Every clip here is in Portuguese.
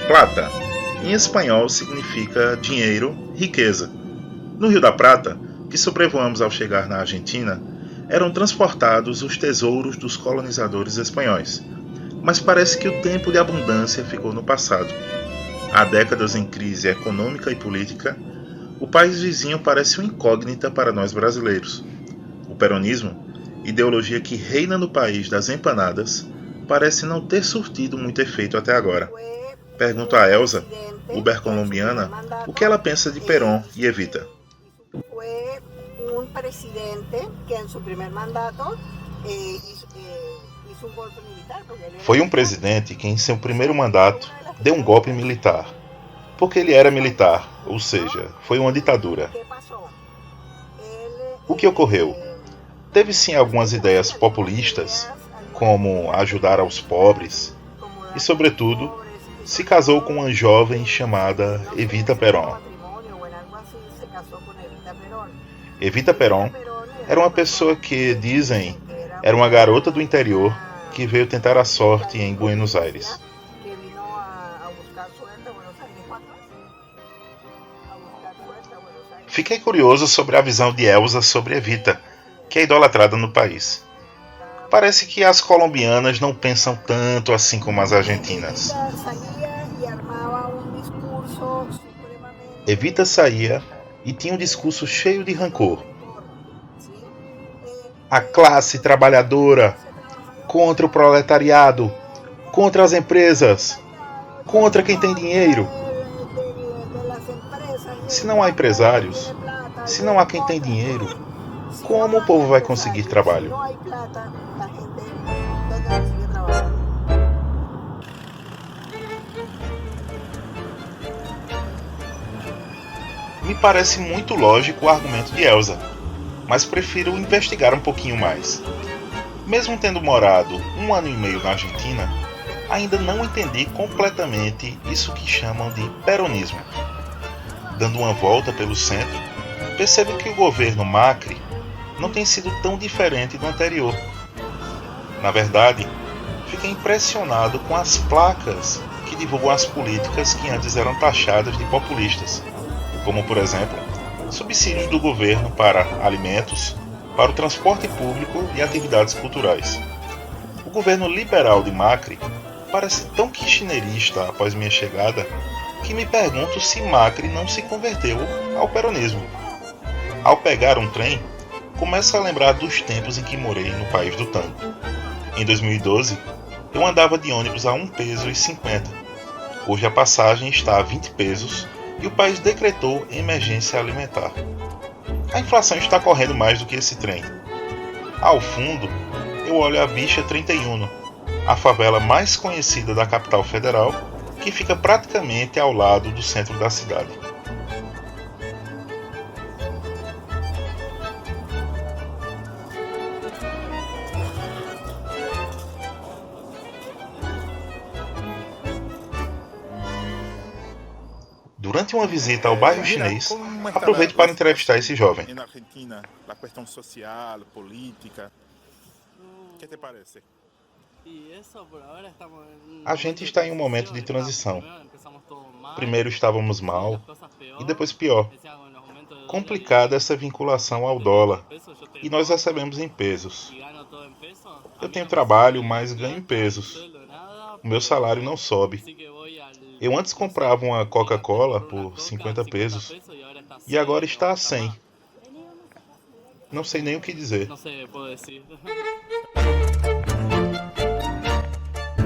Plata, em espanhol significa dinheiro, riqueza. No Rio da Prata, que sobrevoamos ao chegar na Argentina, eram transportados os tesouros dos colonizadores espanhóis. Mas parece que o tempo de abundância ficou no passado. Há décadas em crise econômica e política, o país vizinho parece uma incógnita para nós brasileiros. O peronismo, ideologia que reina no país das empanadas, parece não ter surtido muito efeito até agora. Pergunto a Elsa, uber-colombiana, o que ela pensa de Perón e Evita. Foi um presidente que, em seu primeiro mandato, deu um golpe militar. Porque ele era militar, ou seja, foi uma ditadura. O que ocorreu? Teve sim algumas ideias populistas, como ajudar aos pobres, e, sobretudo, se casou com uma jovem chamada Evita Perón. Evita Perón era uma pessoa que, dizem, era uma garota do interior que veio tentar a sorte em Buenos Aires. Fiquei curioso sobre a visão de Elsa sobre Evita, que é idolatrada no país. Parece que as colombianas não pensam tanto assim como as argentinas. Evita saía e tinha um discurso cheio de rancor. A classe trabalhadora, contra o proletariado, contra as empresas, contra quem tem dinheiro. Se não há empresários, se não há quem tem dinheiro, como o povo vai conseguir trabalho? Me parece muito lógico o argumento de Elsa, mas prefiro investigar um pouquinho mais. Mesmo tendo morado 1 ano e meio na Argentina, ainda não entendi completamente isso que chamam de peronismo. Dando uma volta pelo centro, percebo que o governo Macri não tem sido tão diferente do anterior. Na verdade, fiquei impressionado com as placas que divulgam as políticas que antes eram taxadas de populistas, como, por exemplo, subsídios do governo para alimentos, para o transporte público e atividades culturais. O governo liberal de Macri parece tão kirchnerista após minha chegada que me pergunto se Macri não se converteu ao peronismo. Ao pegar um trem, começo a lembrar dos tempos em que morei no país do tango. Em 2012, eu andava de ônibus a 1 peso e 50. Hoje a passagem está a 20 pesos e o país decretou emergência alimentar. A inflação está correndo mais do que esse trem. Ao fundo, eu olho a Villa 31, a favela mais conhecida da capital federal, que fica praticamente ao lado do centro da cidade. Durante uma visita ao bairro chinês, aproveito para entrevistar esse jovem. Na Argentina, a questão social, política, o que te parece? A gente está em um momento de transição. Primeiro estávamos mal e depois pior. Complicada essa vinculação ao dólar e nós recebemos em pesos. Eu tenho trabalho, mas ganho em pesos. O meu salário não sobe. Eu antes comprava uma Coca-Cola por 50 pesos e agora está a 100. Não sei nem o que dizer.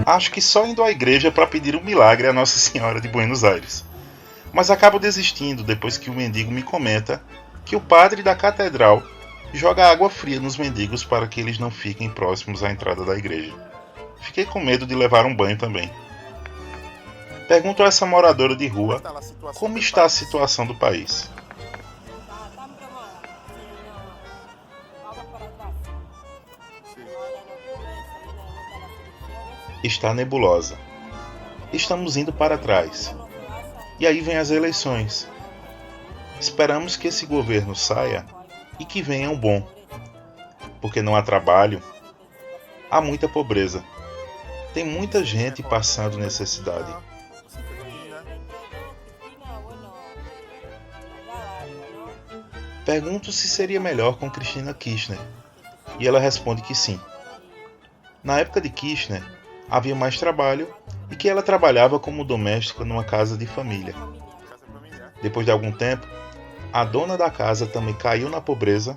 Acho que só indo à igreja para pedir um milagre a Nossa Senhora de Buenos Aires. Mas acabo desistindo depois que o mendigo me comenta que o padre da catedral joga água fria nos mendigos para que eles não fiquem próximos à entrada da igreja. Fiquei com medo de levar um banho também. Pergunto a essa moradora de rua como está a situação do país. Está nebulosa. Estamos indo para trás. E aí vem as eleições. Esperamos que esse governo saia e que venha um bom. Porque não há trabalho, há muita pobreza. Tem muita gente passando necessidade. Pergunto se seria melhor com Cristina Kirchner, e ela responde que sim. Na época de Kirchner, havia mais trabalho e que ela trabalhava como doméstica numa casa de família. Depois de algum tempo, a dona da casa também caiu na pobreza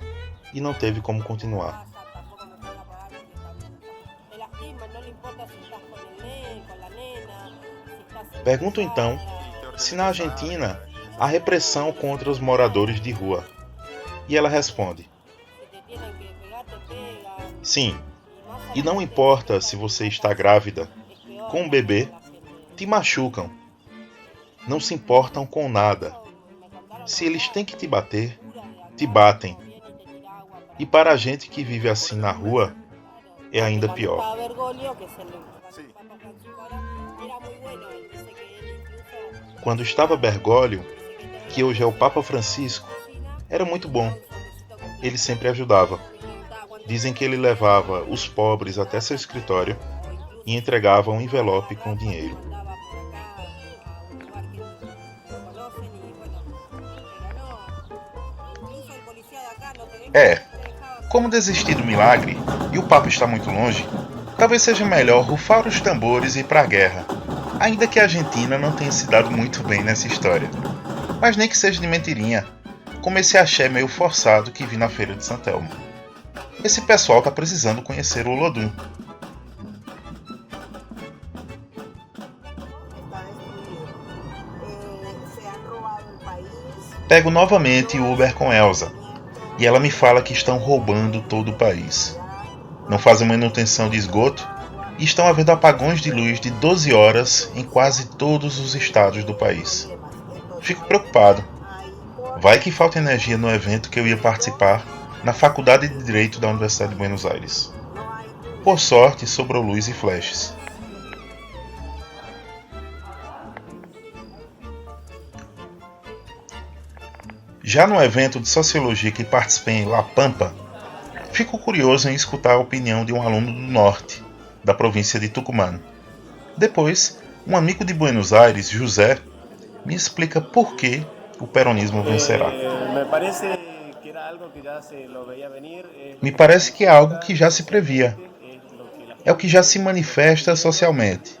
e não teve como continuar. Pergunto então se na Argentina há repressão contra os moradores de rua. E ela responde: sim, e não importa se você está grávida, com um bebê, te machucam. Não se importam com nada. Se eles têm que te bater, te batem. E para a gente que vive assim na rua, é ainda pior. Quando estava Bergoglio, que hoje é o Papa Francisco, era muito bom. Ele sempre ajudava. Dizem que ele levava os pobres até seu escritório e entregava um envelope com dinheiro. Como desistir do milagre e o Papa está muito longe, talvez seja melhor rufar os tambores e ir para a guerra, ainda que a Argentina não tenha se dado muito bem nessa história. Mas nem que seja de mentirinha, como esse axé meio forçado que vi na feira de São Telmo. Esse pessoal tá precisando conhecer o Olodum. Pego novamente o Uber com Elsa, e ela me fala que estão roubando todo o país. Não fazem manutenção de esgoto e estão havendo apagões de luz de 12 horas em quase todos os estados do país. Fico preocupado. Vai que falta energia no evento que eu ia participar na Faculdade de Direito da Universidade de Buenos Aires. Por sorte, sobrou luz e flashes. Já no evento de Sociologia que participei em La Pampa, fico curioso em escutar a opinião de um aluno do norte, da província de Tucumã. Depois, um amigo de Buenos Aires, José, me explica por que o peronismo vencerá. Me parece que é algo que já se previa. É o que já se manifesta socialmente.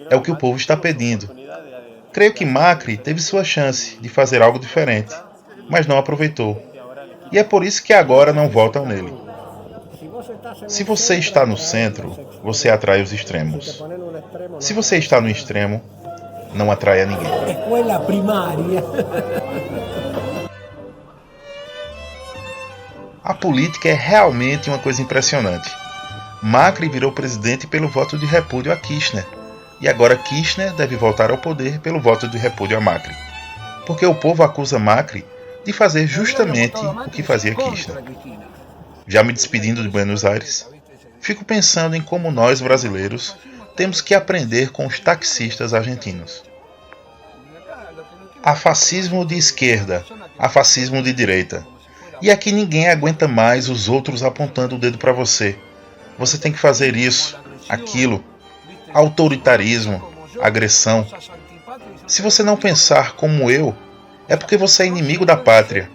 É o que o povo está pedindo. Creio que Macri teve sua chance de fazer algo diferente, mas não aproveitou. E é por isso que agora não votam nele. Se você está no centro, você atrai os extremos. Se você está no extremo, não atrai a ninguém. Escola primária. A política é realmente uma coisa impressionante. Macri virou presidente pelo voto de repúdio a Kirchner. E agora Kirchner deve voltar ao poder pelo voto de repúdio a Macri. Porque o povo acusa Macri de fazer justamente o que fazia Kirchner. Já me despedindo de Buenos Aires, fico pensando em como nós, brasileiros, temos que aprender com os taxistas argentinos. Há fascismo de esquerda, há fascismo de direita. E aqui ninguém aguenta mais os outros apontando o dedo para você. Você tem que fazer isso, aquilo. Autoritarismo, agressão. Se você não pensar como eu, é porque você é inimigo da pátria.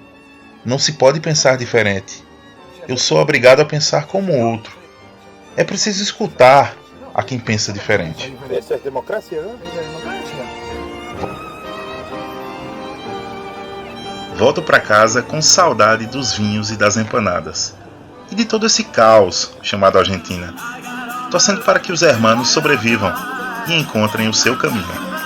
Não se pode pensar diferente. Eu sou obrigado a pensar como o outro. É preciso escutar a quem pensa diferente. Isso é democracia, não? Volto para casa com saudade dos vinhos e das empanadas. E de todo esse caos chamado Argentina. Torcendo para que os hermanos sobrevivam e encontrem o seu caminho.